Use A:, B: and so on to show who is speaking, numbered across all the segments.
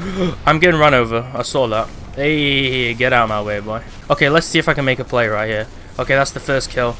A: I'm getting run over. I saw that. Hey, get out of my way, boy. Okay, let's see if I can make a play right here. Okay, that's the first kill.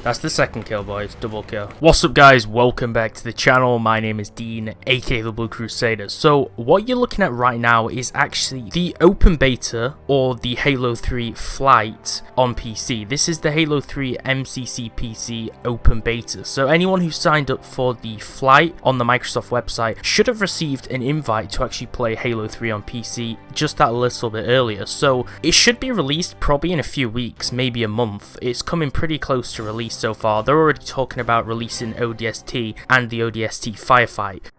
A: That's the second kill, boys. Double kill. What's up, guys? Welcome back to the channel. My name is Dean, aka the Blue Crusader. So, what you're looking at right now is actually the open beta or the Halo 3 flight on PC. This is the Halo 3 MCC PC open beta. So, anyone who signed up for the flight on the Microsoft website should have received an invite to actually play Halo 3 on PC just that little bit earlier. So, it should be released probably in a few weeks, maybe a month. It's coming pretty close to release so far. They're already talking about releasing ODST and the ODST firefight.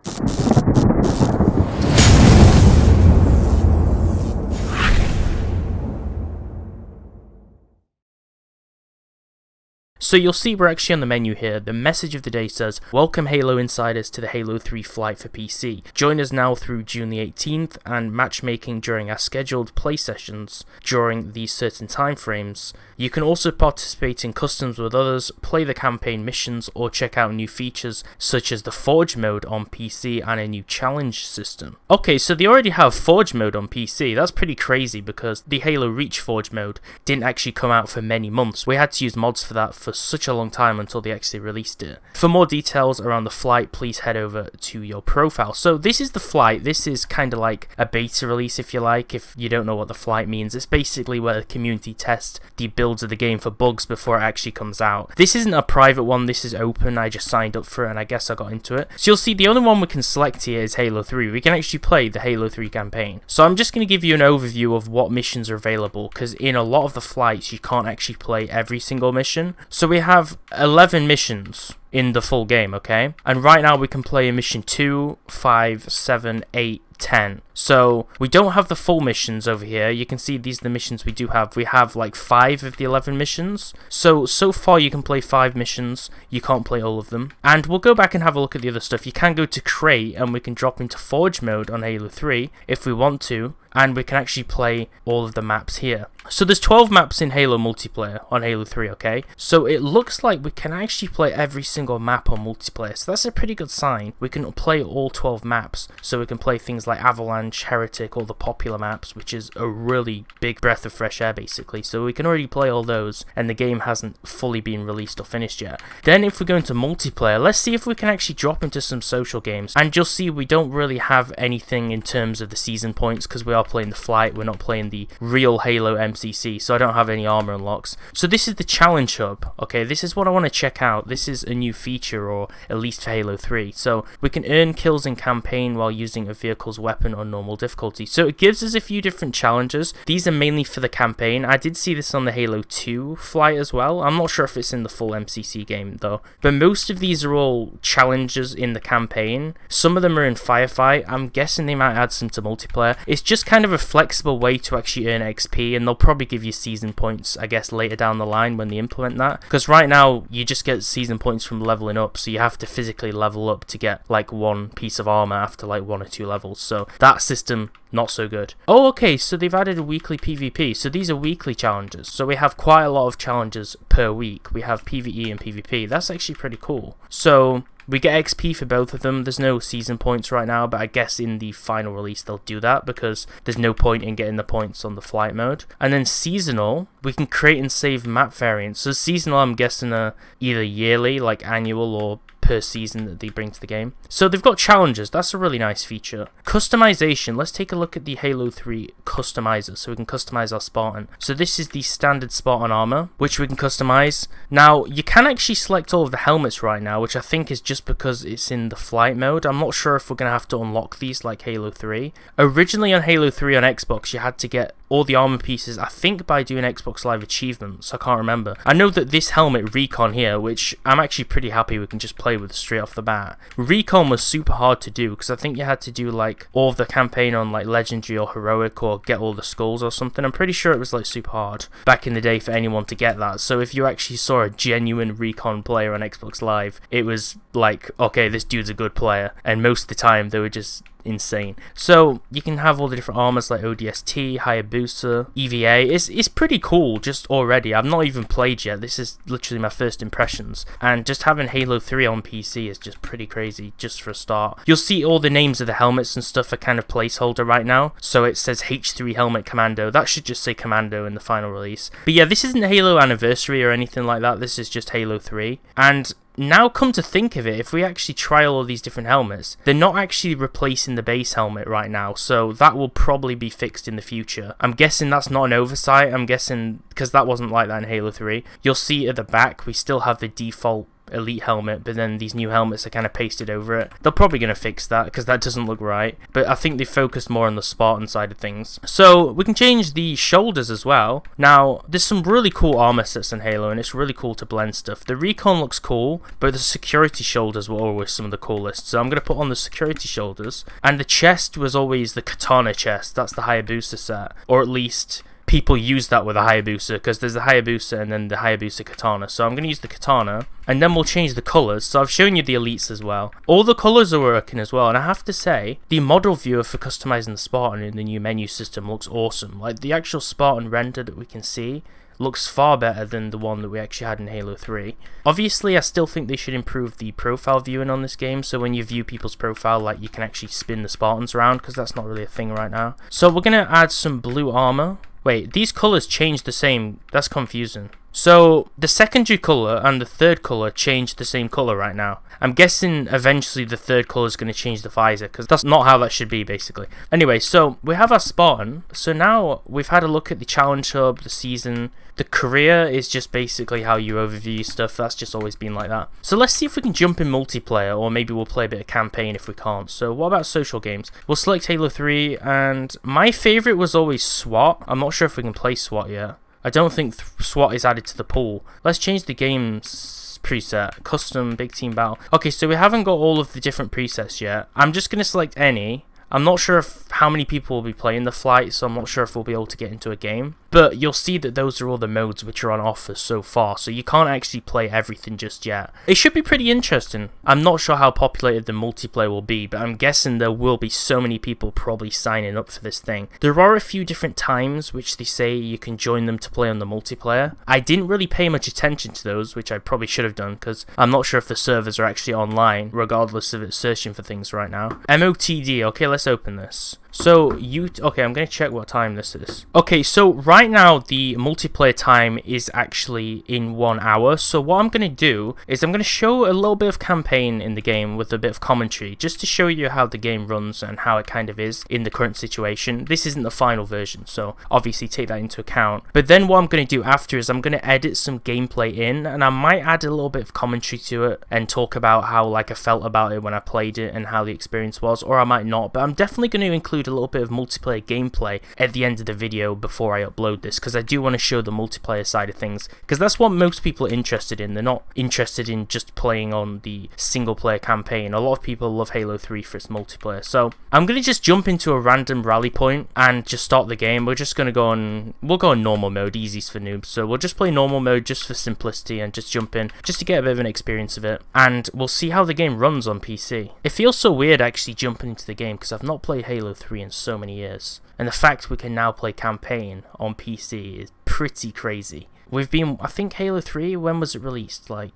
A: So you'll see we're actually on the menu here. The message of the day says, welcome Halo Insiders to the Halo 3 flight for PC. Join us now through June the 18th and matchmaking during our scheduled play sessions during these certain timeframes. You can also participate in customs with others, play the campaign missions, or check out new features such as the Forge mode on PC and a new challenge system. Okay, so they already have Forge mode on PC. That's pretty crazy because the Halo Reach Forge mode didn't actually come out for many months. We had to use mods for that for such a long time until they actually released it. For more details around the flight, please head over to your profile. So this is the flight. This is kind of like a beta release, if you like, if you don't know what the flight means. It's basically where the community tests the builds of the game for bugs before it actually comes out. This isn't a private one, this is open. I just signed up for it and I guess I got into it. So you'll see the only one we can select here is Halo 3. We can actually play the Halo 3 campaign. So I'm just going to give you an overview of what missions are available, because in a lot of the flights you can't actually play every single mission. So we have 11 missions in the full game, okay? And right now we can play mission 2, 5, 7, 8, 10. So we don't have the full missions over here. You can see these are the missions we do have. We have like 5 of the 11 missions. So far you can play 5 missions. You can't play all of them. And we'll go back and have a look at the other stuff. You can go to Crate and we can drop into Forge mode on Halo 3 if we want to. And we can actually play all of the maps here. So there's 12 maps in Halo multiplayer on Halo 3, okay? So it looks like we can actually play every single map on multiplayer. So that's a pretty good sign. We can play all 12 maps. So we can play things like Avalanche, Heretic, all the popular maps, which is a really big breath of fresh air basically. So we can already play all those and the game hasn't fully been released or finished yet. Then if we go into multiplayer, let's see if we can actually drop into some social games. And you'll see we don't really have anything in terms of the season points because we are playing the flight, we're not playing the real Halo MCC, so I don't have any armor unlocks. So this is the challenge hub, okay? This is what I want to check out. This is a new feature, or at least for Halo 3. So we can earn kills in campaign while using a vehicle's weapon on normal difficulty. So it gives us a few different challenges. These are mainly for the campaign. I did see this on the Halo 2 flight as well. I'm not sure if it's in the full MCC game though, but most of these are all challenges in the campaign. Some of them are in firefight. I'm guessing they might add some to multiplayer. It's just kind of a flexible way to actually earn XP, and they'll probably give you season points, I guess, later down the line when they implement that, because right now you just get season points from leveling up, so you have to physically level up to get like one piece of armor after like 1 or 2 levels. So that system, not so good. Oh, okay, so they've added a weekly PvP. So these are weekly challenges. So we have quite a lot of challenges per week. We have PvE and PvP. That's actually pretty cool. So we get XP for both of them. There's no season points right now, but I guess in the final release they'll do that because there's no point in getting the points on the flight mode. And then seasonal, we can create and save map variants. So seasonal, I'm guessing are either yearly, like annual, or per season that they bring to the game. So they've got challenges. That's a really nice feature. Customization. Let's take a look at the Halo 3 customizer so we can customize our Spartan. So this is the standard Spartan armor, which we can customize. Now, you can actually select all of the helmets right now, which I think is just because it's in the flight mode. I'm not sure if we're going to have to unlock these like Halo 3. Originally on Halo 3 on Xbox, you had to get all the armor pieces, I think, by doing Xbox Live achievements. I can't remember. I know that this helmet Recon here, which I'm actually pretty happy we can just play with straight off the bat. Recon was super hard to do because I think you had to do like all of the campaign on like legendary or heroic or get all the skulls or something. I'm pretty sure it was like super hard back in the day for anyone to get that. So if you actually saw a genuine Recon player on Xbox Live, it was like, okay, this dude's a good player. And most of the time they were just insane. So you can have all the different armors like ODST, Hayabusa, EVA. It's pretty cool just already. I've not even played yet. This is literally my first impressions, and just having Halo 3 on PC is just pretty crazy just for a start. You'll see all the names of the helmets and stuff are kind of placeholder right now. So it says H3 Helmet Commando. That should just say Commando in the final release. But yeah, this isn't Halo Anniversary or anything like that. This is just Halo 3. And now come to think of it, if we actually try all of these different helmets, they're not actually replacing the base helmet right now, so that will probably be fixed in the future. I'm guessing that's not an oversight. I'm guessing because that wasn't like that in Halo 3. You'll see at the back we still have the default elite helmet, but then these new helmets are kind of pasted over it. They're probably going to fix that because that doesn't look right, but I think they focused more on the Spartan side of things. So we can change the shoulders as well. Now there's some really cool armor sets in Halo, and it's really cool to blend stuff. The recon looks cool, but the security shoulders were always some of the coolest, so I'm going to put on the security shoulders. And the chest was always the katana chest. That's the Hayabusa set, or at least people use that with a Hayabusa, because there's the Hayabusa and then the Hayabusa katana. So I'm going to use the katana, and then we'll change the colours. So I've shown you the elites as well. All the colours are working as well, and I have to say, the model viewer for customizing the Spartan in the new menu system looks awesome. Like, the actual Spartan render that we can see looks far better than the one that we actually had in Halo 3. Obviously, I still think they should improve the profile viewing on this game, so when you view people's profile, like, you can actually spin the Spartans around, because that's not really a thing right now. So we're going to add some blue armor. Wait, these colours change the same. That's confusing. So the secondary colour and the third colour change the same colour right now. I'm guessing eventually the third colour is going to change the visor, because that's not how that should be, basically. Anyway, so we have our Spartan. So now we've had a look at the challenge hub, the season. The career is just basically how you overview stuff. That's just always been like that. So let's see if we can jump in multiplayer, or maybe we'll play a bit of campaign if we can't. So what about social games? We'll select Halo 3, and my favourite was always SWAT. I'm not sure if we can play SWAT yet. I don't think SWAT is added to the pool. Let's change the game's preset. Custom Big Team Battle. Okay, so we haven't got all of the different presets yet. I'm just going to select any. I'm not sure how many people will be playing the flight, so I'm not sure if we'll be able to get into a game. But you'll see that those are all the modes which are on offer so far, so you can't actually play everything just yet. It should be pretty interesting. I'm not sure how populated the multiplayer will be, but I'm guessing there will be so many people probably signing up for this thing. There are a few different times which they say you can join them to play on the multiplayer. I didn't really pay much attention to those, which I probably should have done, because I'm not sure if the servers are actually online, regardless of it searching for things right now. MOTD, okay, let's open this. So okay, I'm going to check what time this is. Okay, so right now the multiplayer time is actually in 1 hour. So what I'm going to do is I'm going to show a little bit of campaign in the game with a bit of commentary, just to show you how the game runs and how it kind of is in the current situation. This isn't the final version, so obviously take that into account. But then what I'm going to do after is I'm going to edit some gameplay in, and I might add a little bit of commentary to it and talk about how I felt about it when I played it and how the experience was, or I might not. But I'm definitely going to include a little bit of multiplayer gameplay at the end of the video before I upload this, because I do want to show the multiplayer side of things, because that's what most people are interested in. They're not interested in just playing on the single player campaign. A lot of people love Halo 3 for its multiplayer. So I'm going to just jump into a random rally point and just start the game. We're just going to go on, we'll go on normal mode, easies for noobs. So we'll just play normal mode just for simplicity and just jump in, just to get a bit of an experience of it, and we'll see how the game runs on PC. It feels so weird actually jumping into the game, because I've not played Halo 3 in so many years, and the fact we can now play campaign on PC is pretty crazy. We've been, I think Halo 3, when was it released? Like,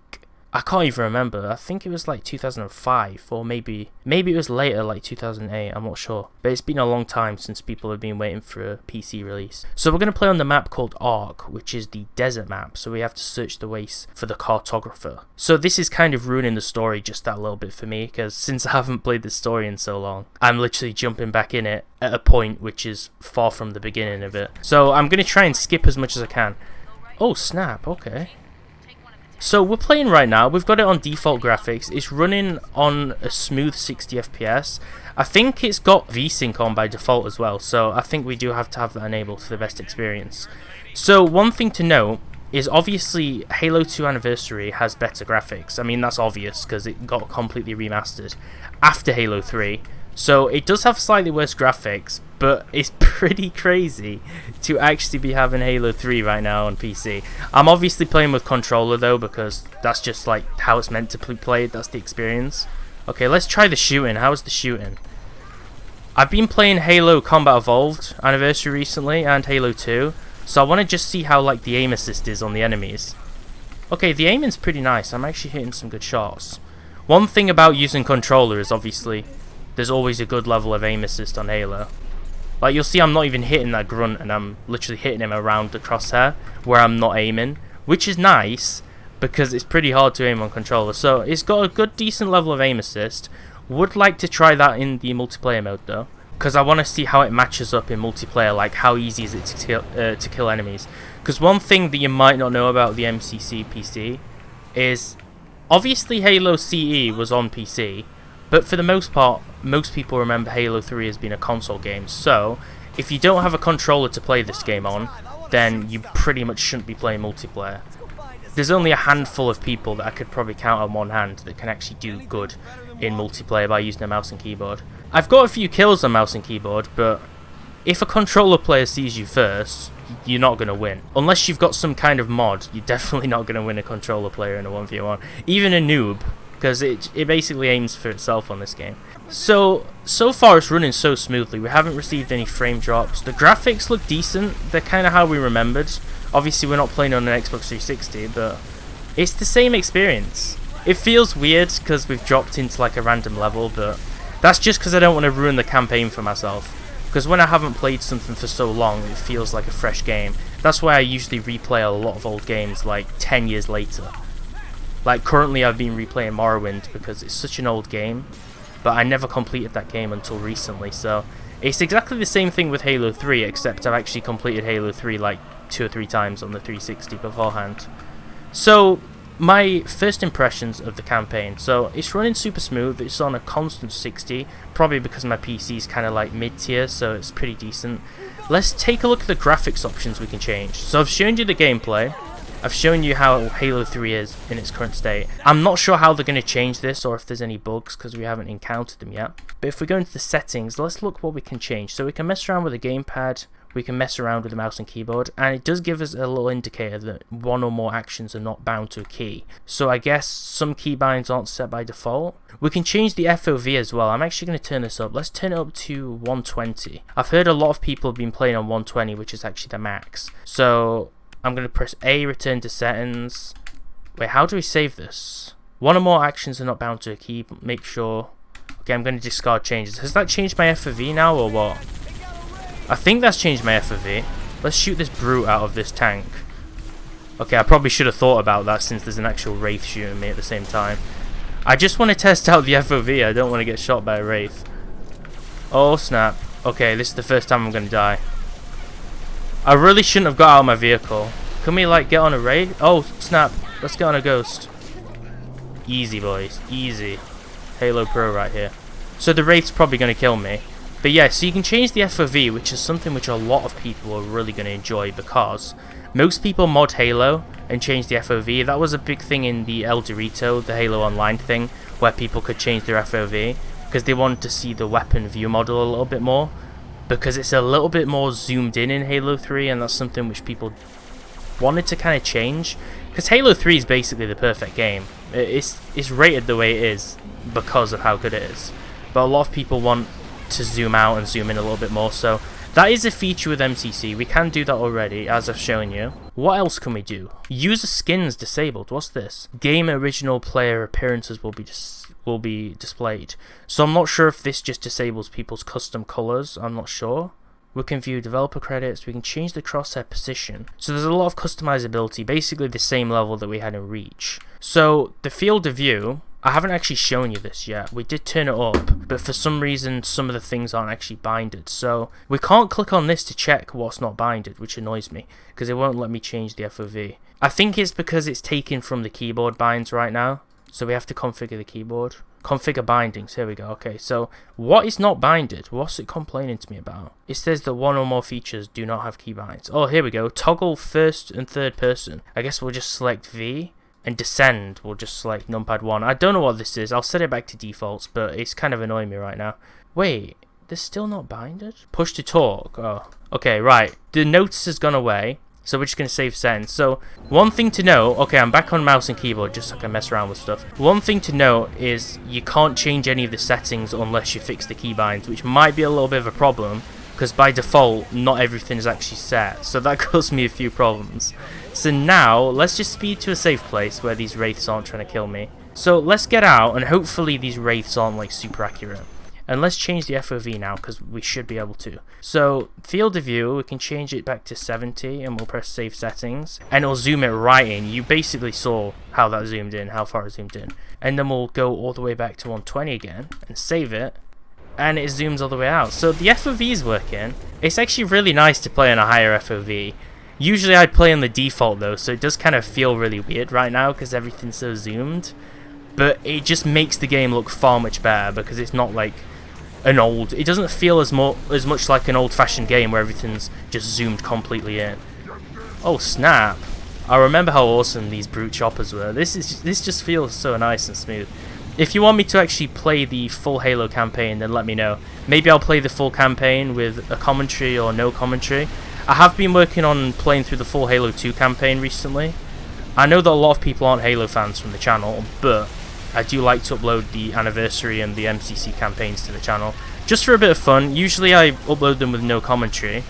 A: I can't even remember. I think it was like 2005, or maybe it was later, like 2008, I'm not sure. But it's been a long time since people have been waiting for a PC release. So we're going to play on the map called Ark, which is the desert map, so we have to search the waste for the cartographer. So this is kind of ruining the story just that little bit for me, because since I haven't played the story in so long, I'm literally jumping back in it at a point which is far from the beginning of it. So I'm going to try and skip as much as I can. Oh snap, okay. So we're playing right now. We've got it on default graphics. It's running on a smooth 60 FPS. I think it's got VSync on by default as well, so I think we do have to have that enabled for the best experience. So one thing to note is obviously Halo 2 Anniversary has better graphics. I mean, that's obvious because it got completely remastered after Halo 3. So it does have slightly worse graphics, but it's pretty crazy to actually be having Halo 3 right now on PC. I'm obviously playing with controller though, because that's just like how it's meant to be played. That's the experience. Okay, let's try the shooting. How is the shooting? I've been playing Halo Combat Evolved Anniversary recently and Halo 2, so I want to just see how like the aim assist is on the enemies. Okay, the aiming's pretty nice. I'm actually hitting some good shots. One thing about using controller is obviously there's always a good level of aim assist on Halo. Like you'll see I'm not even hitting that grunt and I'm literally hitting him around the crosshair where I'm not aiming, which is nice because it's pretty hard to aim on controller. So it's got a good decent level of aim assist. Would like to try that in the multiplayer mode though, because I want to see how it matches up in multiplayer, like how easy is it to kill enemies. Because one thing that you might not know about the MCC PC is obviously Halo CE was on PC, but for the most part most people remember Halo 3 as being a console game. So if you don't have a controller to play this game on, then you pretty much shouldn't be playing multiplayer. There's only a handful of people that I could probably count on one hand that can actually do good in multiplayer by using a mouse and keyboard. I've got a few kills on mouse and keyboard, but if a controller player sees you first, you're not going to win. Unless you've got some kind of mod, you're definitely not going to win a controller player in a 1v1. Even a noob, because it basically aims for itself on this game. So far it's running so smoothly. We haven't received any frame drops. The graphics look decent. They're kind of how we remembered. Obviously we're not playing on an Xbox 360, but it's the same experience. It feels weird because we've dropped into like a random level, but that's just because I don't want to ruin the campaign for myself. Because when I haven't played something for so long, it feels like a fresh game. That's why I usually replay a lot of old games like 10 years later. Like currently I've been replaying Morrowind because it's such an old game, but I never completed that game until recently. So it's exactly the same thing with Halo 3, except I've actually completed Halo 3 like 2 or 3 times on the 360 beforehand. So my first impressions of the campaign. So it's running super smooth. It's on a constant 60, probably because my PC is kind of like mid-tier, so it's pretty decent. Let's take a look at the graphics options we can change. So I've shown you the gameplay. I've shown you how Halo 3 is in its current state. I'm not sure how they're going to change this or if there's any bugs because we haven't encountered them yet. But if we go into the settings, let's look what we can change. So we can mess around with the gamepad, we can mess around with the mouse and keyboard, and it does give us a little indicator that one or more actions are not bound to a key. So I guess some keybinds aren't set by default. We can change the FOV as well. I'm actually going to turn this up. Let's turn it up to 120. I've heard a lot of people have been playing on 120, which is actually the max. So I'm going to press A, return to settings. Wait, how do we save this? One or more actions are not bound to a key. Make sure. Okay, I'm going to discard changes. Has that changed my FOV now or what? I think that's changed my FOV. Let's shoot this brute out of this tank. Okay, I probably should have thought about that since there's an actual wraith shooting me at the same time. I just want to test out the FOV. I don't want to get shot by a wraith. Oh snap. Okay, this is the first time I'm going to die. I really shouldn't have got out of my vehicle. Can we like get on a raid? Oh snap. Let's get on a ghost. Easy boys. Easy. Halo Pro right here. So the wraith's probably going to kill me. But yeah, so you can change the FOV, which is something which a lot of people are really going to enjoy because most people mod Halo and change the FOV. That was a big thing in the El Dorito, the Halo Online thing, where people could change their FOV because they wanted to see the weapon view model a little bit more, because it's a little bit more zoomed in Halo 3, and that's something which people wanted to kind of change. Because Halo 3 is basically the perfect game. It's rated the way it is because of how good it is. But a lot of people want to zoom out and zoom in a little bit more, so that is a feature with MCC. We can do that already, as I've shown you. What else can we do? User skins disabled. What's this? Game original player appearances will be displayed. So I'm not sure if this just disables people's custom colors. I'm not sure. We can view developer credits. We can change the crosshair position. So there's a lot of customizability, basically the same level that we had in Reach. So the field of view, I haven't actually shown you this yet. We did turn it up, but for some reason some of the things aren't actually binded. So we can't click on this to check what's not binded, which annoys me because it won't let me change the FOV. I think it's because it's taken from the keyboard binds right now. So we have to configure the keyboard. Configure bindings. Here we go. Okay, so what is not binded? What's it complaining to me about? It says that one or more features do not have keybinds. Oh, here we go. Toggle first and third person. I guess we'll just select V. And descend, we'll just select numpad 1. I don't know what this is. I'll set it back to defaults, but it's kind of annoying me right now. Wait, they're still not binded? Push to talk. Oh, okay, right. The notice has gone away. So we're just going to save settings. So one thing to know, okay, I'm back on mouse and keyboard just so I can mess around with stuff. One thing to note is you can't change any of the settings unless you fix the keybinds, which might be a little bit of a problem because by default not everything is actually set. So that caused me a few problems. So now let's just speed to a safe place where these wraiths aren't trying to kill me. So let's get out and hopefully these wraiths aren't like super accurate. And let's change the FOV now because we should be able to. So field of view, we can change it back to 70 and we'll press save settings and it'll zoom it right in. You basically saw how that zoomed in, how far it zoomed in. And then we'll go all the way back to 120 again and save it and it zooms all the way out. So the FOV is working. It's actually really nice to play on a higher FOV. Usually I'd play on the default though, so it does kind of feel really weird right now because everything's so zoomed. But it just makes the game look far much better because it's not like it doesn't feel as much like an old-fashioned game where everything's just zoomed completely in. Oh snap! I remember how awesome these brute choppers were. This just feels so nice and smooth. If you want me to actually play the full Halo campaign, then let me know. Maybe I'll play the full campaign with a commentary or no commentary. I have been working on playing through the full Halo 2 campaign recently. I know that a lot of people aren't Halo fans from the channel, but I do like to upload the anniversary and the MCC campaigns to the channel just for a bit of fun. Usually I upload them with no commentary,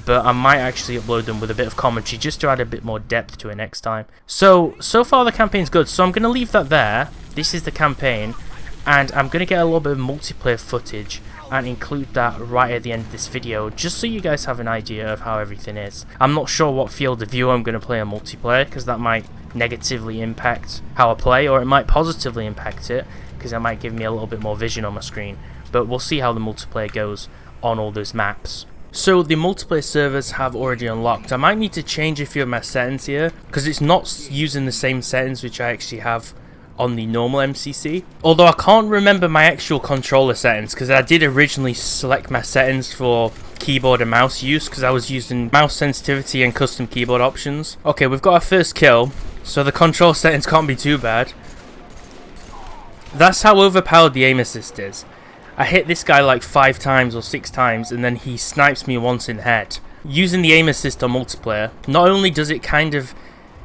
A: but I might actually upload them with a bit of commentary just to add a bit more depth to it next time. So far the campaign's good, so I'm going to leave that there. This is the campaign, and I'm going to get a little bit of multiplayer footage and include that right at the end of this video just so you guys have an idea of how everything is. I'm not sure what field of view I'm going to play on multiplayer because that might negatively impact how I play, or it might positively impact it because it might give me a little bit more vision on my screen, but we'll see how the multiplayer goes on all those maps. So the multiplayer servers have already unlocked. I might need to change a few of my settings here because it's not using the same settings which I actually have on the normal MCC, although I can't remember my actual controller settings because I did originally select my settings for keyboard and mouse use because I was using mouse sensitivity and custom keyboard options. Okay, we've got our first kill, so the control settings can't be too bad. That's how overpowered the aim assist is. I hit this guy like 5 times or 6 times and then he snipes me once in the head. Using the aim assist on multiplayer, not only does it kind of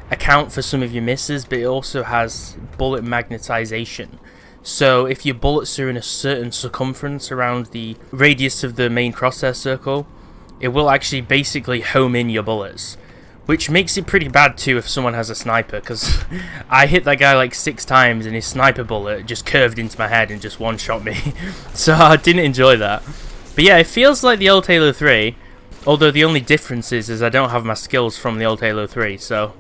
A: account for some of your misses, but it also has bullet magnetization. So if your bullets are in a certain circumference around the radius of the main crosshair circle, it will actually basically home in your bullets, which makes it pretty bad too if someone has a sniper, because I hit that guy like 6 times and his sniper bullet just curved into my head and just one-shot me. So I didn't enjoy that. But yeah, it feels like the old Halo 3, although the only difference is I don't have my skills from the old Halo 3, so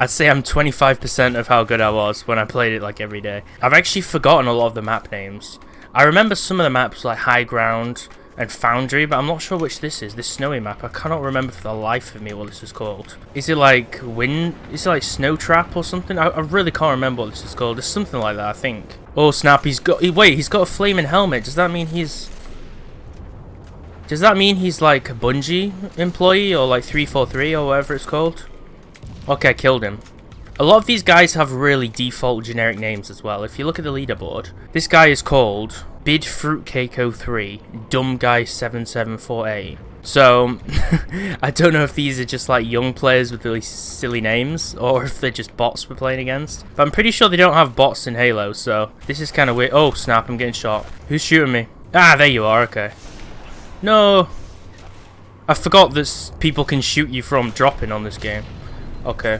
A: I'd say I'm 25% of how good I was when I played it like every day. I've actually forgotten a lot of the map names. I remember some of the maps like High Ground and Foundry, but I'm not sure which this is. This snowy map, I cannot remember for the life of me what this is called. Is it like Snow Trap or something? I really can't remember what this is called. It's something like that, I think. Oh snap, he's got a flaming helmet. Does that mean he's like a Bungie employee or like 343 or whatever it's called? Okay, I killed him. A lot of these guys have really default generic names as well. If you look at the leaderboard, this guy is called Bid Fruitcake 03, Dumb Guy 7748. So, I don't know if these are just like young players with really silly names, or if they're just bots we're playing against. But I'm pretty sure they don't have bots in Halo, so this is kind of weird. Oh snap, I'm getting shot. Who's shooting me? Ah, there you are, okay. No! I forgot that people can shoot you from dropping on this game. Okay.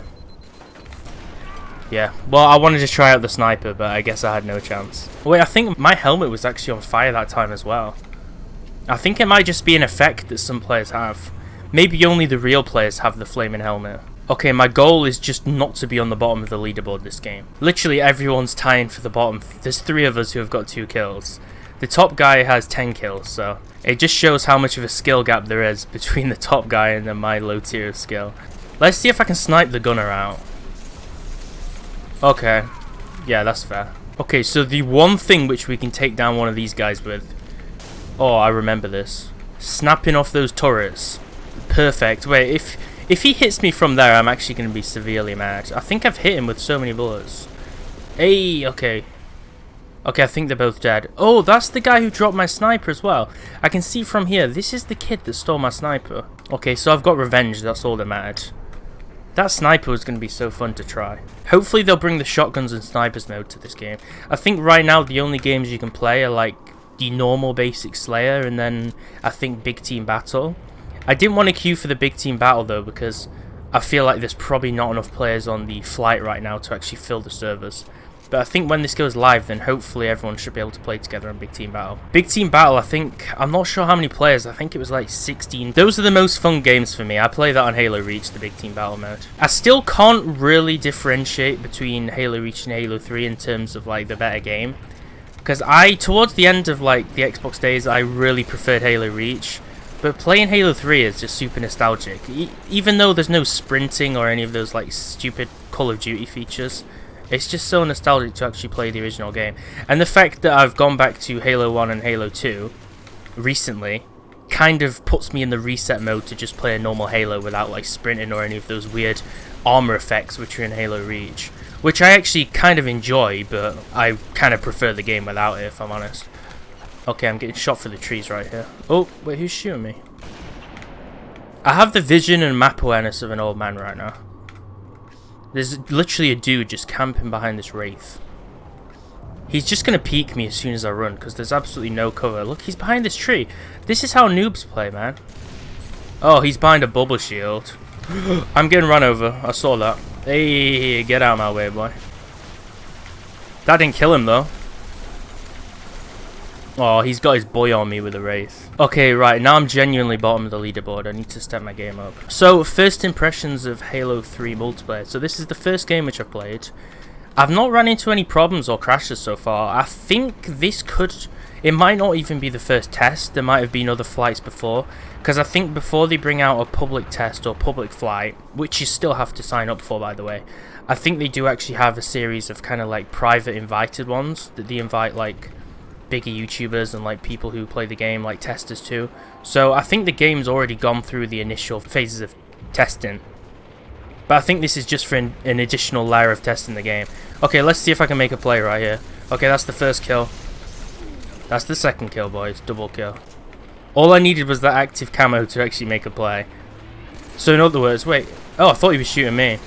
A: Yeah, well, I wanted to try out the sniper, but I guess I had no chance. Wait, I think my helmet was actually on fire that time as well. I think it might just be an effect that some players have. Maybe only the real players have the flaming helmet. Okay, my goal is just not to be on the bottom of the leaderboard this game. Literally everyone's tying for the bottom. There's 3 of us who have got 2 kills. The top guy has 10 kills, so it just shows how much of a skill gap there is between the top guy and then my low tier of skill. Let's see if I can snipe the gunner out. Okay. Yeah, that's fair. Okay, so the one thing which we can take down one of these guys with... Oh, I remember this. Snapping off those turrets. Perfect. Wait, if he hits me from there, I'm actually going to be severely mad. I think I've hit him with so many bullets. Hey, okay. Okay, I think they're both dead. Oh, that's the guy who dropped my sniper as well. I can see from here, this is the kid that stole my sniper. Okay, so I've got revenge, that's all that mattered. That sniper was going to be so fun to try. Hopefully they'll bring the shotguns and snipers mode to this game. I think right now the only games you can play are like the normal basic Slayer and then I think Big Team Battle. I didn't want to queue for the Big Team Battle though because I feel like there's probably not enough players on the flight right now to actually fill the servers. But I think when this goes live, then hopefully everyone should be able to play together on Big Team Battle. Big Team Battle, I think, I'm not sure how many players, I think it was like 16. Those are the most fun games for me. I play that on Halo Reach, the Big Team Battle mode. I still can't really differentiate between Halo Reach and Halo 3 in terms of like the better game. Because towards the end of like the Xbox days, I really preferred Halo Reach. But playing Halo 3 is just super nostalgic. Even though there's no sprinting or any of those like stupid Call of Duty features. It's just so nostalgic to actually play the original game. And the fact that I've gone back to Halo 1 and Halo 2 recently kind of puts me in the reset mode to just play a normal Halo without like sprinting or any of those weird armor effects which are in Halo Reach. Which I actually kind of enjoy, but I kind of prefer the game without it, if I'm honest. Okay, I'm getting shot for the trees right here. Oh, wait, who's shooting me? I have the vision and map awareness of an old man right now. There's literally a dude just camping behind this wraith. He's just going to peek me as soon as I run, because there's absolutely no cover. Look, he's behind this tree. This is how noobs play, man. Oh, he's behind a bubble shield. I'm getting run over. I saw that. Hey, get out of my way, boy. That didn't kill him, though. Oh, he's got his boy on me with a wraith. Okay, right, now I'm genuinely bottom of the leaderboard. I need to step my game up. So, first impressions of Halo 3 multiplayer. So this is the first game which I've played. I've not run into any problems or crashes so far. I think this could... It might not even be the first test. There might have been other flights before. Because I think before they bring out a public test or public flight, which you still have to sign up for, by the way, I think they do actually have a series of kind of like private invited ones that they invite like bigger YouTubers and like people who play the game, like testers too. So I think the game's already gone through the initial phases of testing. But I think this is just for an additional layer of testing the game. Okay, let's see if I can make a play right here. Okay, that's the first kill. That's the second kill, boys. Double kill. All I needed was that active camo to actually make a play. So in other words, wait. Oh, I thought he was shooting me.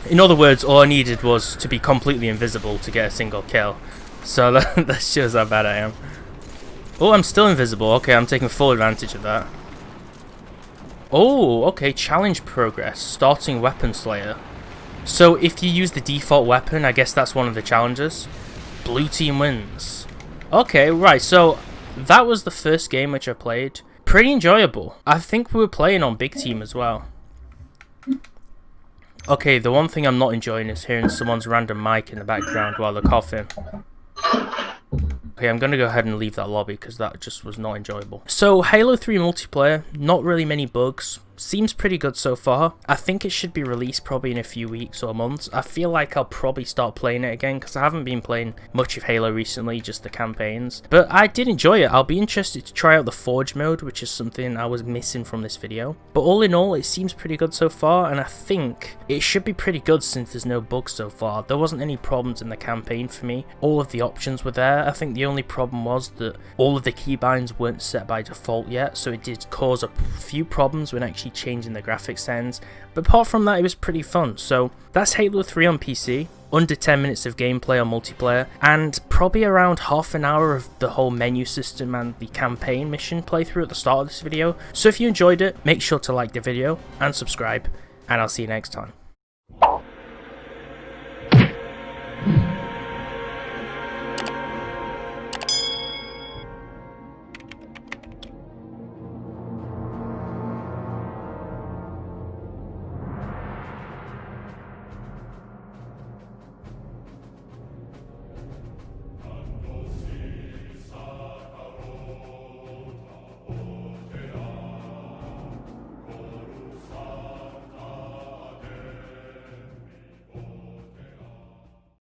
A: In other words, all I needed was to be completely invisible to get a single kill. So that shows how bad I am. Oh, I'm still invisible. Okay, I'm taking full advantage of that. Oh, okay, challenge progress. Starting weapon slayer. So if you use the default weapon, I guess that's one of the challenges. Blue team wins. Okay, right, so that was the first game which I played. Pretty enjoyable. I think we were playing on Big Team as well. Okay, the one thing I'm not enjoying is hearing someone's random mic in the background while they're coughing. Okay, I'm going to go ahead and leave that lobby because that just was not enjoyable. So, Halo 3 multiplayer, not really many bugs. Seems pretty good so far. I think it should be released probably in a few weeks or months. I feel like I'll probably start playing it again because I haven't been playing much of Halo recently, just the campaigns. But I did enjoy it. I'll be interested to try out the Forge mode, which is something I was missing from this video. But all in all, it seems pretty good so far, and I think it should be pretty good since there's no bugs so far. There wasn't any problems in the campaign for me. All of the options were there. I think the only problem was that all of the keybinds weren't set by default yet, so it did cause a few problems when actually changing the graphics settings, but apart from that it was pretty fun. So that's Halo 3 on PC, under 10 minutes of gameplay on multiplayer, and probably around half an hour of the whole menu system and the campaign mission playthrough at the start of this video. So if you enjoyed it, make sure to like the video and subscribe, and I'll see you next time.